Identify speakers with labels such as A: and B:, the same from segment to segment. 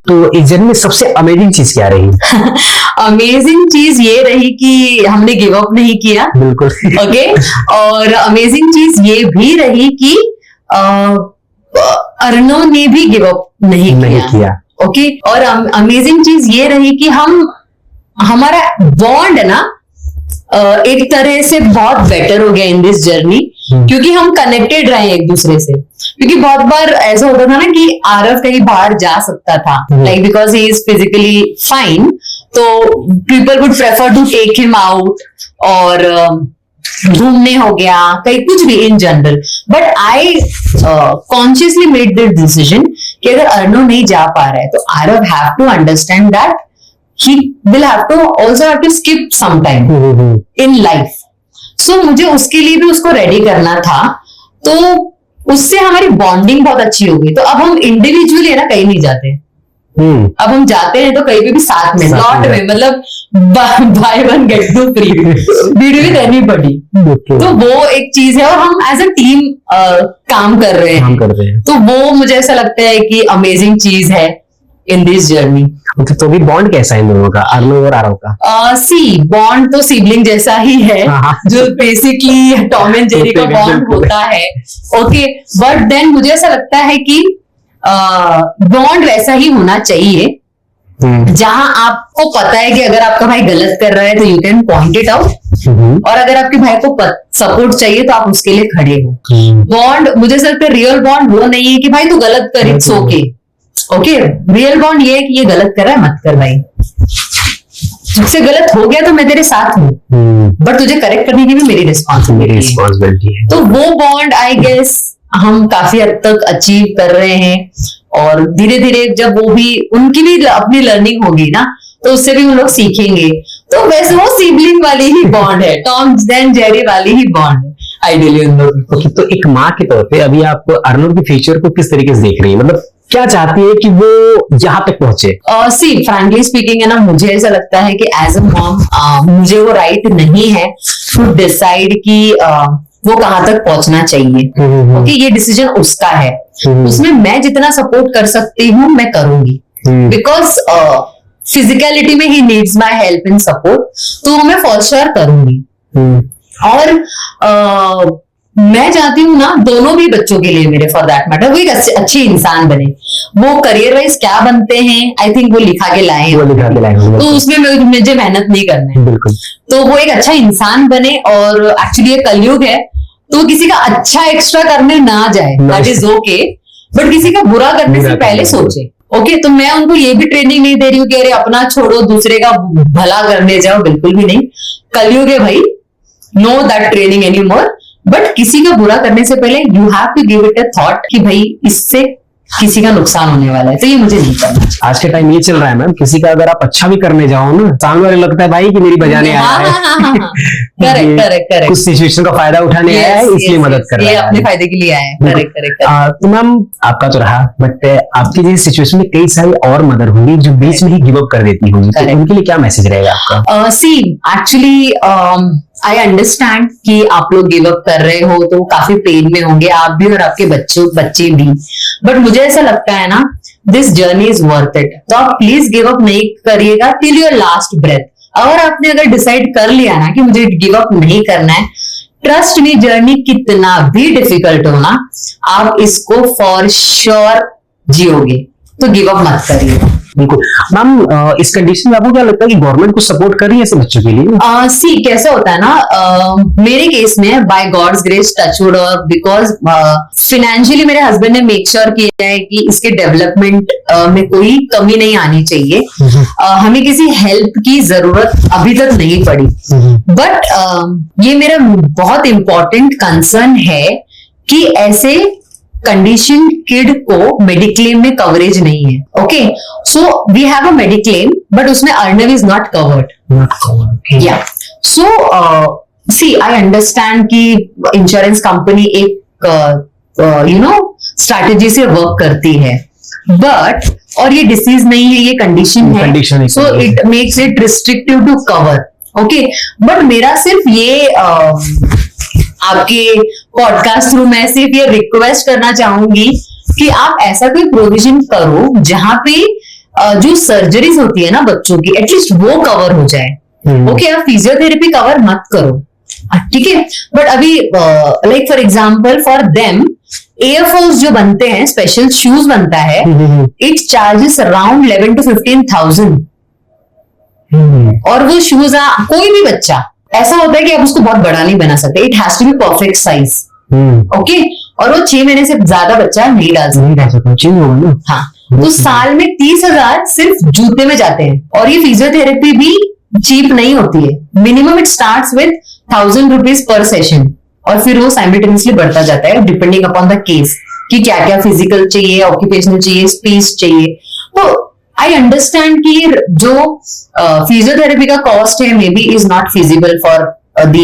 A: तो इस जर्नी में सबसे अमेजिंग चीज क्या रही?
B: अमेजिंग चीज ये रही कि हमने गिव अप नहीं किया।
A: बिल्कुल।
B: ओके। और अमेजिंग चीज ये भी रही कि अर्णव ने भी गिव अप नहीं किया। ओके। और अमेजिंग चीज ये रही कि हमारा बॉन्ड ना एक तरह से बहुत बेटर हो गया इन दिस जर्नी, क्योंकि हम कनेक्टेड रहे एक दूसरे से। क्योंकि बहुत बार ऐसा होता था ना कि आरव कहीं बाहर जा सकता था, like because he is physically fine, तो people would prefer to take him out और घूमने हो गया, कहीं कुछ भी in general. But I consciously made this decision कि अगर अर्णव नहीं जा पा रहा है तो Aarav have to understand that he will also have to skip some time in life. So मुझे उसके लिए भी उसको रेडी करना था, तो उससे हमारी बॉन्डिंग बहुत अच्छी हो गई। तो अब हम इंडिविजुअली है ना कहीं नहीं जाते, अब हम जाते हैं तो कहीं भी साथ में, नॉट में, मतलब buy one get two free with anybody. तो वो एक चीज है, और हम एज अ टीम काम कर रहे हैं। तो वो मुझे ऐसा लगता है कि अमेजिंग चीज है इन दिस जर्नी।
A: ओके, तो भी बॉन्ड कैसा है इन दोनों का, अर्णव और आरव का?
B: सी बॉन्ड तो सिबलिंग जैसा ही है, जो बेसिकली टॉम एंड जेरी का बॉन्ड होता है। ओके, बट देन मुझे ऐसा लगता है कि बॉन्ड वैसा ही होना चाहिए जहां आपको पता है कि अगर आपका भाई गलत कर रहा है तो you can point it out, और अगर आपके भाई को सपोर्ट चाहिए तो आप उसके लिए खड़े हो। बॉन्ड मुझे ऐसा लगता है रियल बॉन्ड वो नहीं है कि भाई तू गलत कर, it's okay. Okay, real bond ये है कि ये गलत कर रहा है, मत कर भाई, तुझसे गलत हो गया तो मैं तेरे साथ हूँ, बट तुझे करेक्ट करने की भी मेरी रिस्पॉन्सिबिलिटी है। तो वो बॉन्ड आई गेस हम काफी हद तक अचीव कर रहे हैं, और धीरे धीरे जब वो भी उनकी भी अपनी लर्निंग होगी ना, तो उससे भी हम लोग सीखेंगे। तो वैसे वो सिबलिंग वाली ही बॉन्ड है, टॉम एंड जेरी वाली ही बॉन्ड है आइडियली उन लोगों की।
A: तो एक माँ के तौर पे अभी आप अर्णव के फ्यूचर को किस तरीके से देख रही है, मतलब क्या चाहती है कि वो जहां तक पहुंचे?
B: सी फ्रैंकली स्पीकिंग है ना, मुझे ऐसा लगता है कि एज अ मॉम मुझे वो राइट नहीं है टू डिसाइड कि वो कहां तक पहुंचना चाहिए। ओके, ये डिसीजन उसका है, उसमें मैं जितना सपोर्ट कर सकती हूँ मैं करूंगी, बिकॉज फिजिकलिटी में he needs my help and support, तो मैं फॉर श्योर करूंगी। और मैं चाहती हूँ ना दोनों भी बच्चों के लिए, मेरे फॉर दैट मैटर, वो एक अच्छी इंसान बने। वो करियर वाइज क्या बनते हैं आई थिंक वो लिखा के लाए हैं, तो उसमें मुझे मेहनत नहीं करना है। बिल्कुल। तो वो एक अच्छा इंसान बने, और एक्चुअली ये कलयुग है, तो किसी का अच्छा एक्स्ट्रा करने ना जाए, दैट इज ओके, बट किसी का बुरा करने से पहले सोचे। ओके, तो मैं उनको ये भी ट्रेनिंग नहीं दे रही हूँ कि अरे अपना छोड़ो दूसरे का भला करने जाओ, बिल्कुल भी नहीं। कलयुग है भाई, no that training any more, but किसी का बुरा करने से पहले you have to give it a thought कि भाई इससे किसी का नुकसान होने वाला है, तो ये मुझे नहीं करना।
A: आज के टाइम ये चल रहा है मैम, किसी का अगर आप अच्छा भी करने जाओ ना, सामने वाले लगता है भाई कि मेरी बजाने आया है,
B: करेक्ट,
A: कुछ सिचुएशन का फायदा उठाने आया है, इसलिए मदद कर रहा है,
B: अपने फायदे के लिए आया है। करेक्ट।
A: तो मैम आपका तो रहा, बट आपकी जैसी सिचुएशन में कई सारी और मदर होंगी जो बीच में ही गिव अप कर देती होंगी, तो उनके लिए क्या मैसेज रहेगा आपका?
B: सी एक्चुअली आई अंडरस्टैंड कि आप लोग गिव अप कर रहे हो तो काफी पेन में होंगे, आप भी और आपके बच्चे भी, बट मुझे ऐसा लगता है ना this journey is worth it. तो आप प्लीज गिव अप नहीं करिएगा टिल योर लास्ट ब्रेथ। अगर डिसाइड कर लिया ना कि मुझे गिव अप नहीं करना है, ट्रस्ट मी, जर्नी कितना भी डिफिकल्ट हो ना, आप इसको फॉर श्योर जियोगे, तो गिव अप मत करिए।
A: बिल्कुल मैम, इस कंडीशन में आपको क्या लगता है कि गवर्नमेंट को सपोर्ट कर रही है ऐसे बच्चों के लिए?
B: सी कैसा होता है ना, मेरे केस में बाय गॉड्स ग्रेस टचवुड, और बिकॉज फिनेंशियली मेरे हस्बैंड ने मेक श्योर किया है कि इसके डेवलपमेंट में कोई कमी नहीं आनी चाहिए। हमें किसी हेल्प की जरूरत अभी तक नहीं पड़ी, बट ये मेरा बहुत इंपॉर्टेंट कंसर्न है कि ऐसे कंडीशन किड को मेडिक्लेम में कवरेज नहीं है। Okay, so we have a mediclaim, but उसमें Arnav is not covered. Yeah so see I understand कि इंश्योरेंस कंपनी एक स्ट्रैटेजी से वर्क करती है, बट और ये डिसीज नहीं है, ये कंडीशन है, so it makes it restrictive to cover. Okay, but मेरा सिर्फ ये आपके पॉडकास्ट थ्रू मैं सिर्फ ये रिक्वेस्ट करना चाहूंगी कि आप ऐसा कोई प्रोविजन करो जहां पे जो सर्जरीज होती है ना बच्चों की, एटलीस्ट वो कवर हो जाए। ओके, आप फिजियोथेरेपी कवर मत करो, ठीक है, बट अभी like for example for them air force जो बनते हैं, स्पेशल शूज बनता है, इट चार्जेस अराउंड 11 to 15,000। और वो शूज कोई भी बच्चा ऐसा होता है कि आप उसको बहुत बड़ा नहीं बना सकते, it has to be perfect size. Okay, और वो 6 महीने से ज्यादा बच्चा नहीं डाल सकता। हाँ, तो साल में 30,000 सिर्फ जूते में जाते हैं। और ये फिजियोथेरेपी भी चीप नहीं होती है, minimum it starts with 1,000 rupees per session, और फिर वो साइमल्टेनियसली बढ़ता जाता है डिपेंडिंग अपॉन द केस कि क्या क्या फिजिकल चाहिए, ऑक्यूपेशनल चाहिए, स्पीच चाहिए। तो आई अंडरस्टैंड कि जो फिजियोथेरेपी का कॉस्ट है may be is not feasible for the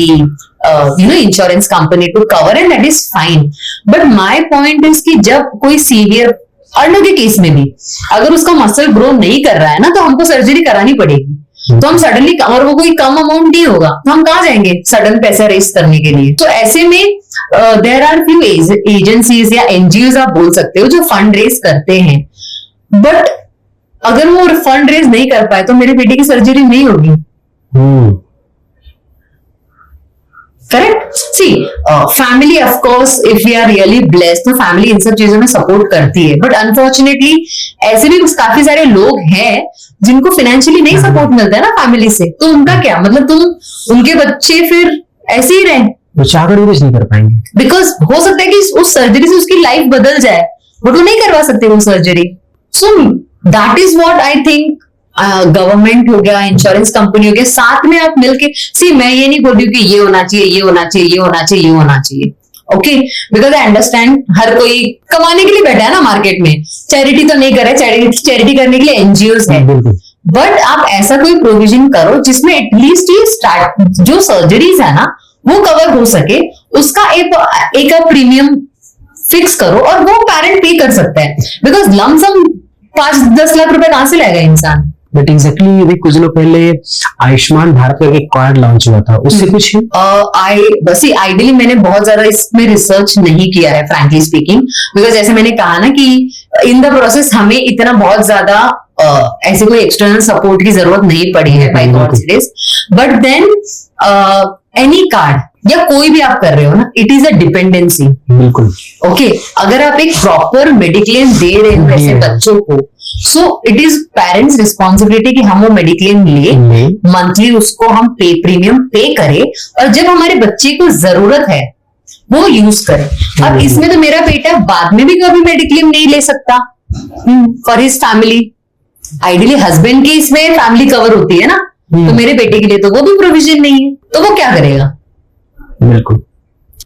B: insurance company to cover, and that is fine, but my point is कि जब कोई सीवियर अर्नो के केस में भी अगर उसका मसल ग्रो नहीं कर रहा है ना, तो हमको सर्जरी करानी पड़ेगी। तो हम सडनली, और वो कोई कम अमाउंट नहीं होगा, तो हम कहाँ जाएंगे सडन पैसा रेस करने के लिए। तो ऐसे में देयर आर फ्यू एजेंसीज या एनजीओ आप बोल सकते हो जो फंड रेस करते हैं, बट अगर वो फंड रेज नहीं कर पाए तो मेरे बेटे की सर्जरी नहीं होगी। Correct. See family of course if we are really blessed तो फैमिली इन सब चीजों में सपोर्ट करती है, बट अनफॉर्चुनेटली ऐसे भी काफी सारे लोग हैं जिनको फाइनेंशियली नहीं सपोर्ट मिलता है ना फैमिली से, तो उनका क्या मतलब, तुम उनके बच्चे फिर ऐसे ही रहे,
A: वो चाहकर भी कुछ नहीं कर पाएंगे,
B: बिकॉज हो सकता है कि उस सर्जरी से उसकी लाइफ बदल जाए, बट वो नहीं करवा सकते वो surgery. So that is what I think government हो गया, इंश्योरेंस कंपनी हो गया, साथ में आप मिलके, सी मैं ये नहीं बोल रही हूँ कि ये होना चाहिए, ये होना चाहिए, ये होना चाहिए, ये होना चाहिए, okay, because I understand her कोई कमाने के लिए बैठा है ना मार्केट में, चैरिटी तो नहीं करे, चैरिटी करने के लिए एनजीओ है, बट आप ऐसा कोई प्रोविजन करो जिसमें एटलीस्ट ये स्टार्ट जो सर्जरीज है ना वो कवर हो सके, उसका एक प्रीमियम फिक्स करो और वो पेरेंट पे कर सकता है, बिकॉज लमसम 5-10 लाख रुपए कहां से लाएगा इंसान।
A: बट एग्जैक्टली कुछ दिनों पहले आयुष्मान भारत का एक कार्ड लॉन्च हुआ था, उससे कुछ
B: बस आइडियली मैंने बहुत ज्यादा इसमें रिसर्च नहीं किया है फ्रैंकली स्पीकिंग, बिकॉज जैसे मैंने कहा ना कि इन द प्रोसेस हमें इतना बहुत ज्यादा ऐसे कोई एक्सटर्नल सपोर्ट की जरूरत नहीं पड़ी है by God's grace, but then any card या कोई भी आप कर रहे हो ना, इट इज अ डिपेंडेंसी।
A: बिल्कुल
B: ओके, अगर आप एक प्रॉपर मेडिक्लेम दे रहे हो ऐसे बच्चों को, so it is parents responsibility कि हम वो मेडिक्लेम ले, मंथली उसको हम प्रीमियम पे करें, और जब हमारे बच्चे को जरूरत है वो यूज करें। अब इसमें तो मेरा बेटा बाद में भी कभी मेडिक्लेम नहीं ले सकता for his family, ideally husband की इसमें फैमिली कवर होती है ना, तो मेरे बेटे के लिए तो वो भी प्रोविजन नहीं है, तो वो क्या करेगा।
A: बिल्कुल।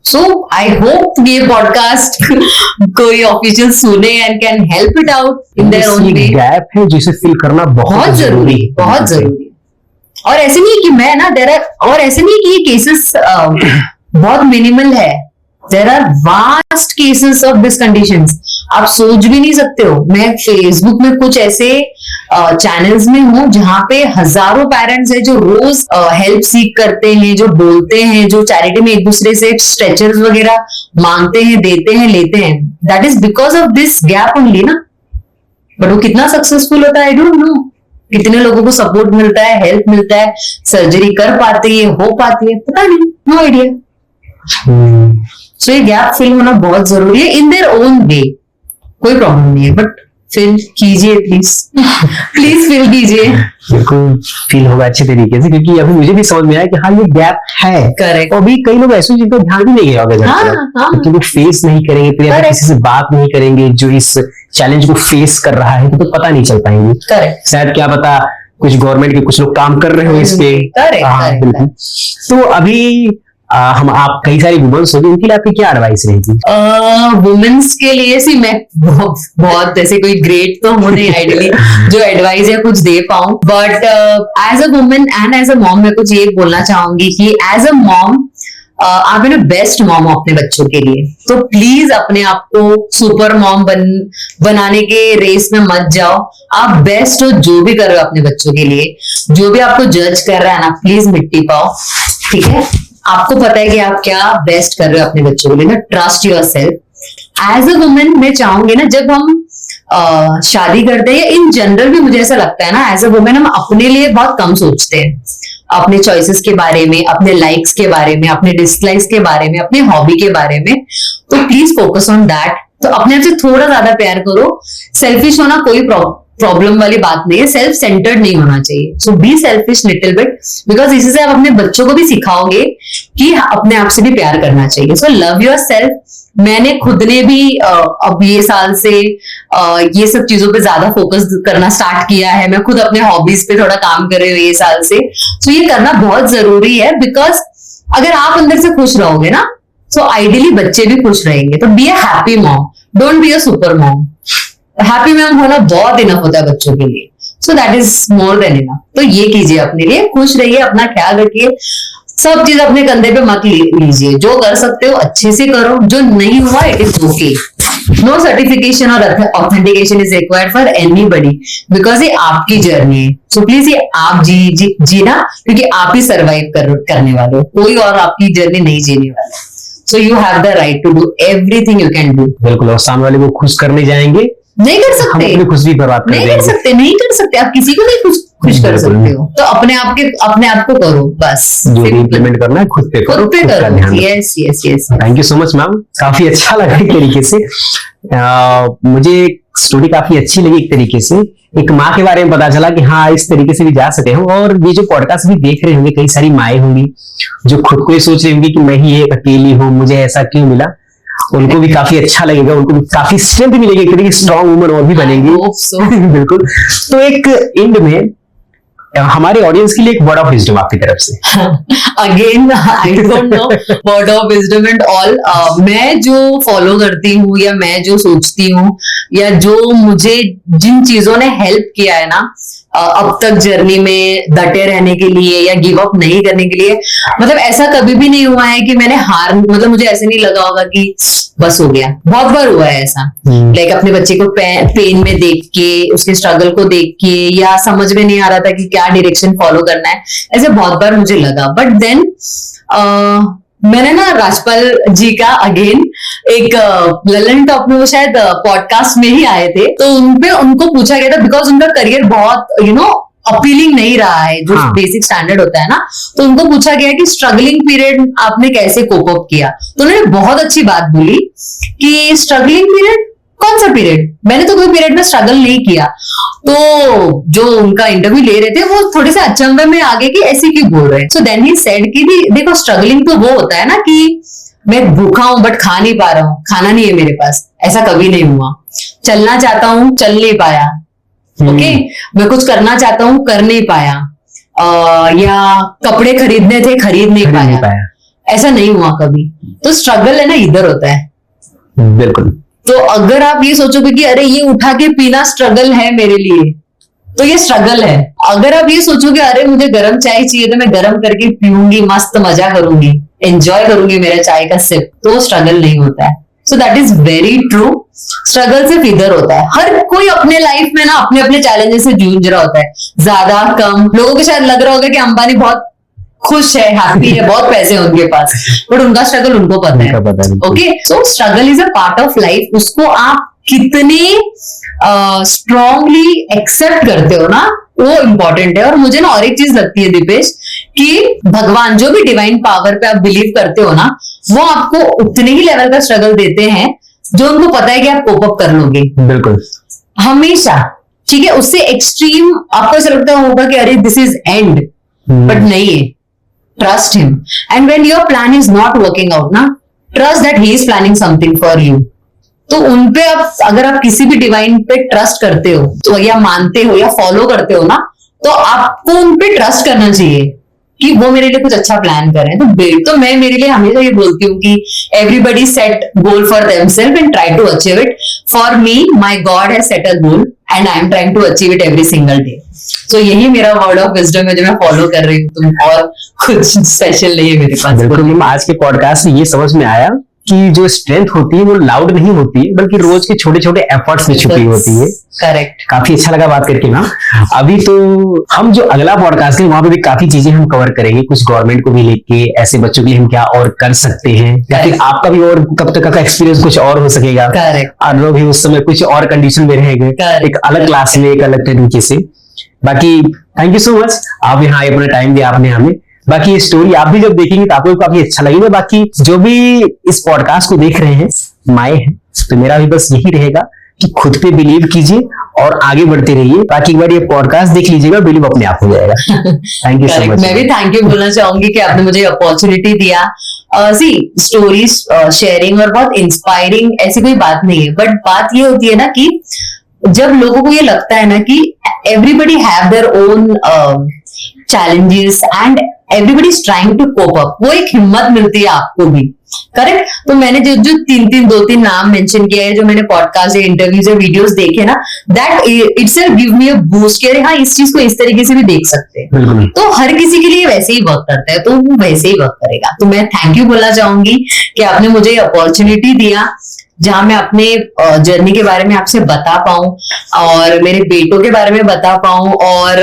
B: सो आई होप ये पॉडकास्ट कोई ऑफिशियल सुने and can help it out in their own way.
A: Gap है जिसे फिल करना बहुत जरूरी है,
B: बहुत जरूरी है। और ऐसे नहीं कि मैं ना और ऐसे नहीं कि ये केसेस बहुत मिनिमल है, there are vast cases of this conditions, आप सोच भी नहीं सकते हो। मैं फेसबुक में कुछ ऐसे चैनल्स में हूँ जहां पे हजारों पेरेंट्स हैं जो रोज हेल्प सीख करते हैं, जो बोलते हैं, जो चैरिटी में एक दूसरे से स्ट्रेचर्स वगैरह मांगते हैं, देते हैं, लेते हैं। That is because of this gap only ना, बट वो कितना सक्सेसफुल होता है आई डोंट नो, कितने लोगों को सपोर्ट मिलता है, हेल्प मिलता है, सर्जरी कर पाते हैं, हो पाती है, पता नहीं, नो आइडिया। सो ये गैप फिल होना बहुत जरूरी है इन देयर ओन वे, कोई प्रॉब्लम नहीं है, बट फिल कीजिए प्लीज प्लीज फिल कीजिए।
A: बिल्कुल फील होगा अच्छे तरीके से, क्योंकि अभी मुझे भी समझ में आया कि हाँ ये गैप है।
B: करेक्ट।
A: और अभी कई लोग ऐसे जिनको ध्यान भी नहीं गया होगा, क्योंकि वो फेस नहीं करेंगे, फिर किसी से बात नहीं करेंगे जो इस चैलेंज को फेस कर रहा है, तो पता नहीं चल पाएंगे।
B: करेक्ट।
A: शायद क्या पता कुछ गवर्नमेंट के कुछ लोग काम कर रहे हो इस पे।
B: करेक्ट।
A: तो अभी हम आप कई सारी वुमेन्स होगी, उनके लिए आपकी क्या एडवाइस रहेगी?
B: वुमेन्स के लिए सी मैं बहुत ऐसे कोई ग्रेट तो हूँ नहीं आइडियली जो एडवाइस या कुछ दे पाऊं, but as a women and as a mom मैं कुछ ये बोलना चाहूंगी कि एज अ मॉम आप है ना बेस्ट मॉम हो अपने बच्चों के लिए, तो प्लीज अपने आप को सुपर मॉम बनाने के रेस में मत जाओ। आप बेस्ट हो जो भी कर रहे हो अपने बच्चों के लिए, जो भी आपको जज कर रहा है ना प्लीज मिट्टी पाओ, ठीक है। आपको पता है कि आप क्या बेस्ट कर रहे हो अपने बच्चों के लिए ना, trust yourself. As a women मैं चाहूंगी ना, जब हम शादी करते हैं या इन जनरल भी मुझे ऐसा लगता है ना, एज अ वुमेन हम अपने लिए बहुत कम सोचते हैं, अपने चॉइसेस के बारे में, अपने लाइक्स के बारे में, अपने डिसलाइक्स के बारे में, अपने हॉबी के बारे में। तो प्लीज फोकस ऑन दैट। तो अपने आप से थोड़ा ज्यादा प्यार करो। सेल्फिश होना कोई प्रॉब्लम वाली बात नहीं है, सेल्फ सेंटर्ड नहीं होना चाहिए। So be selfish little bit, because इसी से आप अपने बच्चों को भी सिखाओगे कि अपने आप से भी प्यार करना चाहिए। So love your self. मैंने खुद ने भी अब ये साल से ये सब चीजों पे ज्यादा फोकस करना स्टार्ट किया है। मैं खुद अपने हॉबीज पे थोड़ा काम कर रही हूँ ये साल से। तो ये करना बहुत जरूरी है, बिकॉज अगर आप अंदर से खुश रहोगे ना, तो आइडियली बच्चे भी खुश रहेंगे। तो be a happy mom, don't be a super mom. Happy mom होना बहुत इनफ होता है बच्चों के लिए। So that is more than enough. तो ये कीजिए अपने लिए, खुश रहिए, अपना ख्याल रखिए। सब चीज अपने कंधे पे मत लीजिए। जो कर सकते हो अच्छे से करो, जो नहीं हुआ it is okay. No certification और authentication is required for anybody, because ये आपकी जर्नी है। सो प्लीज ये आप जीना, क्योंकि आप ही सर्वाइव करने वाले हो, कोई और आपकी जर्नी नहीं जीने वाला। So you have the right to do everything you can do.
A: बिल्कुल, और सामने वाले को खुश करने जाएंगे,
B: नहीं कर सकते,
A: हम अपनी खुश भी बर्बाद कर
B: नहीं कर सकते, नहीं कर सकते। आप किसी को नहीं खुश कर सकते हो। तो अपने आप को करो बस।
A: जो भी इम्प्लीमेंट करना है खुद पे करो,
B: खुद पे करो। Yes yes yes.
A: Thank you so much ma'am, काफी अच्छा लगा एक तरीके से। मुझे स्टोरी काफी अच्छी लगी एक तरीके से। एक माँ के बारे में पता चला कि हाँ इस तरीके से भी जा सके हम। और ये जो पॉडकास्ट भी देख रहे होंगे, कई सारी माएँ होंगी जो खुद को ही सोच रही होंगी कि मैं ही एक अकेली हूँ, मुझे ऐसा क्यों मिला। उनको भी काफी अच्छा लगेगा, उनको भी काफी स्ट्रेंथ मिलेगी, एक तरीके की स्ट्रॉन्ग वुमन और भी बनेंगी। बिल्कुल। तो एक एंड में हमारे ऑडियंस के लिए एक वर्ड ऑफ विजडम आपकी तरफ से।
B: Again I don't know word of wisdom and all. मैं जो फॉलो करती हूँ या मैं जो सोचती हूँ या जो मुझे जिन चीजों ने हेल्प किया है ना अब तक जर्नी में डटे रहने के लिए या गिव अप नहीं करने के लिए, मतलब ऐसा कभी भी नहीं हुआ है कि मैंने हार, मतलब मुझे ऐसे नहीं लगा होगा कि बस हो गया। बहुत बार हुआ है ऐसा, लाइक अपने बच्चे को पेन में देख के, उसके स्ट्रगल को देख के, या समझ में नहीं आ रहा था कि क्या डायरेक्शन फॉलो करना है, ऐसे बहुत बार मुझे लगा। बट देन मैंने ना राजपाल जी का अगेन एक ललन टॉप में, वो शायद पॉडकास्ट में ही आए थे, तो उनको पूछा गया था, बिकॉज उनका करियर बहुत अपीलिंग नहीं रहा है, जो बेसिक स्टैंडर्ड होता है ना, तो उनको पूछा गया कि स्ट्रगलिंग पीरियड आपने कैसे कोप अप किया। तो उन्होंने बहुत अच्छी बात बोली कि स्ट्रगलिंग पीरियड, कौन सा पीरियड, मैंने तो कोई पीरियड में स्ट्रगल नहीं किया। तो जो उनका इंटरव्यू ले रहे थे वो थोड़े से अचंभे में आगे कि ऐसे क्यों बोल रहे हैं। सो देन ही सेड कि देखो स्ट्रगलिंग तो वो होता है ना कि मैं भूखा हूं बट खा नहीं पा रहा हूं, खाना नहीं है मेरे पास, ऐसा कभी नहीं हुआ। चलना चाहता हूं, चल नहीं पाया, ओके। मैं कुछ करना चाहता हूं, कर नहीं पाया, या कपड़े खरीदने थे, खरीद नहीं पाया, ऐसा नहीं हुआ कभी। तो स्ट्रगल है ना इधर होता है।
A: बिल्कुल।
B: तो अगर आप ये सोचोगे कि अरे ये उठा के पीना स्ट्रगल है मेरे लिए, तो ये स्ट्रगल है। अगर आप ये सोचोगे अरे मुझे गर्म चाय चाहिए तो मैं गर्म करके पीऊंगी, मस्त मजा करूंगी, एंजॉय करूंगी मेरा चाय का सिप, तो स्ट्रगल नहीं होता है। So that is very true. Struggle सिर्फ इधर होता है। हर कोई अपने लाइफ में ना अपने अपने चैलेंजेस से जूझ रहा होता है, ज्यादा कम। लोगों को शायद लग रहा होगा कि अंबानी बहुत खुश है, हैप्पी है, बहुत पैसे हैं उनके पास, बट उनका स्ट्रगल उनको पता है। Okay, so struggle is a part of life. उसको आप कितने स्ट्रांगली एक्सेप्ट करते हो ना, वो इम्पोर्टेंट है। और मुझे ना और एक चीज लगती है दीपेश, कि भगवान जो भी डिवाइन पावर पे आप बिलीव करते हो ना, वो आपको उतने ही लेवल का स्ट्रगल देते हैं जो उनको पता है कि आप कोप अप कर लोगे।
A: बिल्कुल,
B: हमेशा, ठीक है। उससे एक्सट्रीम आपको ऐसा लगता होगा कि अरे दिस इज एंड, बट नहीं है। Trust him, and when your plan is not working out ना, trust that he is planning something for you. तो उनपे आप, अगर आप किसी भी डिवाइन पे ट्रस्ट करते हो तो, या मानते हो या फॉलो करते हो ना, तो आपको उनपे ट्रस्ट करना चाहिए कि वो मेरे लिए कुछ अच्छा प्लान कर रहे हैं। तो मैं मेरे लिए हमेशा ये बोलती हूँ कि everybody set goal for themselves and try to achieve it. For me my God has set a goal and I am trying to achieve it every single day. तो यही मेरा वर्ड ऑफ विजडम है जो मैं follow कर रही हूँ। तुम और कुछ स्पेशल नहीं है मेरे पास।
A: बिल्कुल, आज के पॉडकास्ट से ये समझ में आया की जो स्ट्रेंथ होती है वो लाउड नहीं होती है, बल्कि रोज के छोटे छोटे एफर्ट्स में छुपी होती है।
B: करेक्ट।
A: काफी अच्छा लगा बात करके मैम। अभी तो हम जो अगला पॉडकास्ट है वहां पे भी काफी चीजें हम कवर करेंगे, कुछ गवर्नमेंट को भी लेके, ऐसे बच्चों के लिए हम क्या और कर सकते हैं, या फिर आपका भी और कब तक का एक्सपीरियंस कुछ और हो सकेगा। और भी उस समय कुछ और कंडीशन में रहेंगे, एक अलग क्लास में, एक अलग तरीके से। बाकी थैंक यू सो मच, आप यहाँ आए, अपना टाइम दिया आपने हमें। बाकी ये स्टोरी आप भी जब देखेंगे तो आपको काफी अच्छा लगेगा। बाकी जो भी इस पॉडकास्ट को देख रहे हैं माए हैं, तो मेरा भी बस यही रहेगा कि खुद पे बिलीव कीजिए और आगे बढ़ते रहिए। बाकी एक बार ये पॉडकास्ट देख लीजिएगा, बिलीव अपने आप हो जाएगा। Thank you so much.
B: मैं भी थैंक यू बोलना चाहूंगी कि आपने मुझे अपॉर्चुनिटी दिया। सी स्टोरीज शेयरिंग और बहुत इंस्पायरिंग ऐसी कोई बात नहीं है, बट बात ये होती है ना कि जब लोगों को ये लगता है ना कि everybody have their own challenges and everybody is trying to cope up, वो एक हिम्मत मिलती है आपको भी। करेक्ट। तो मैंने जो दो तीन नाम मेंशन किया है, जो मैंने पॉडकास्ट या इंटरव्यूज या वीडियोस देखे ना, that itself give me a boost कि हाँ इस चीज को इस तरीके से भी देख सकते हैं। तो हर किसी के लिए वैसे ही वर्क करता है, तो वो वैसे ही वर्क करेगा। तो मैं थैंक यू बोलना चाहूंगी कि आपने मुझे अपॉर्चुनिटी दिया जहां मैं अपने जर्नी के बारे में आपसे बता पाऊं और मेरे बेटों के बारे में बता पाऊं। और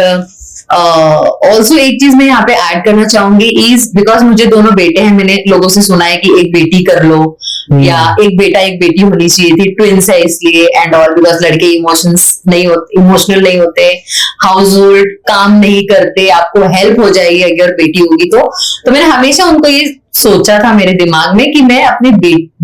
B: ऑल्सो एक चीज मैं यहाँ पे ऐड करना चाहूंगी इज बिकॉज मुझे दोनों बेटे हैं, मैंने लोगों से सुना है कि एक बेटी कर लो या एक बेटा एक बेटी होनी चाहिए थी, ट्विंस है इसलिए एंड ऑल, बिकॉज लड़के इमोशनल नहीं होते, हाउस होल्ड काम नहीं करते, आपको हेल्प हो जाएगी अगर बेटी होगी तो मैंने हमेशा उनको ये सोचा था मेरे दिमाग में कि मैं अपने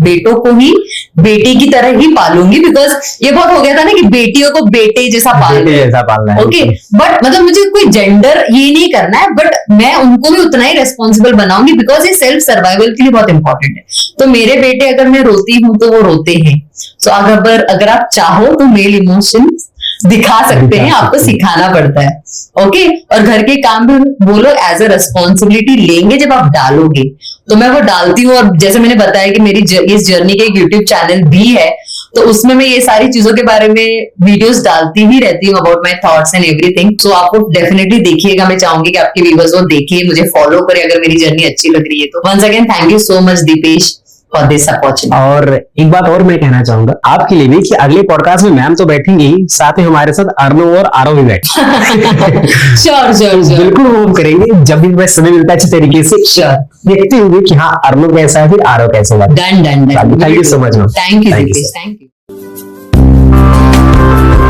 B: बेटों को ही बेटी की तरह ही पालूंगी, बिकॉज ये बहुत हो गया था ना कि बेटियों को बेटे जैसा पालना है। ओके, बट मतलब मुझे कोई जेंडर ये नहीं करना है, बट मैं उनको भी उतना ही रेस्पॉन्सिबल बनाऊंगी बिकॉज ये सेल्फ सर्वाइवल के लिए बहुत इंपॉर्टेंट है। तो मेरे बेटे अगर मैं रोती हूं तो वो रोते हैं, तो अगर आप चाहो तो मेल इमोशन दिखा सकते हैं, आपको सिखाना पड़ता है। ओके, और घर के काम भी वो लोग एज अ रेस्पॉन्सिबिलिटी लेंगे जब आप डालोगे। तो मैं वो डालती हूँ, और जैसे मैंने बताया कि मेरी इस जर्नी के एक यूट्यूब चैनल भी है, तो उसमें मैं ये सारी चीजों के बारे में वीडियोस डालती ही रहती हूँ, about my thoughts and everything. So आपको डेफिनेटली देखिएगा, मैं चाहूंगी कि आपके व्यूअर्स वो देखिए, मुझे फॉलो करें अगर मेरी जर्नी अच्छी लग रही है तो। Once again thank you so much Deepesh for this opportunity.
A: और एक बात और मैं कहना चाहूंगा आपके लिए भी कि अगले पॉडकास्ट में मैम तो बैठेंगी ही, साथ में हमारे साथ अर्नव और आरव भी बैठे। श्योर बिल्कुल वो करेंगे, जब भी समय मिलता है अच्छी तरीके से देखते हुए कि हाँ अर्नव कैसा है फिर आरव कैसा है।
B: Done.
A: Thank you so much ma'am.
B: Thank you.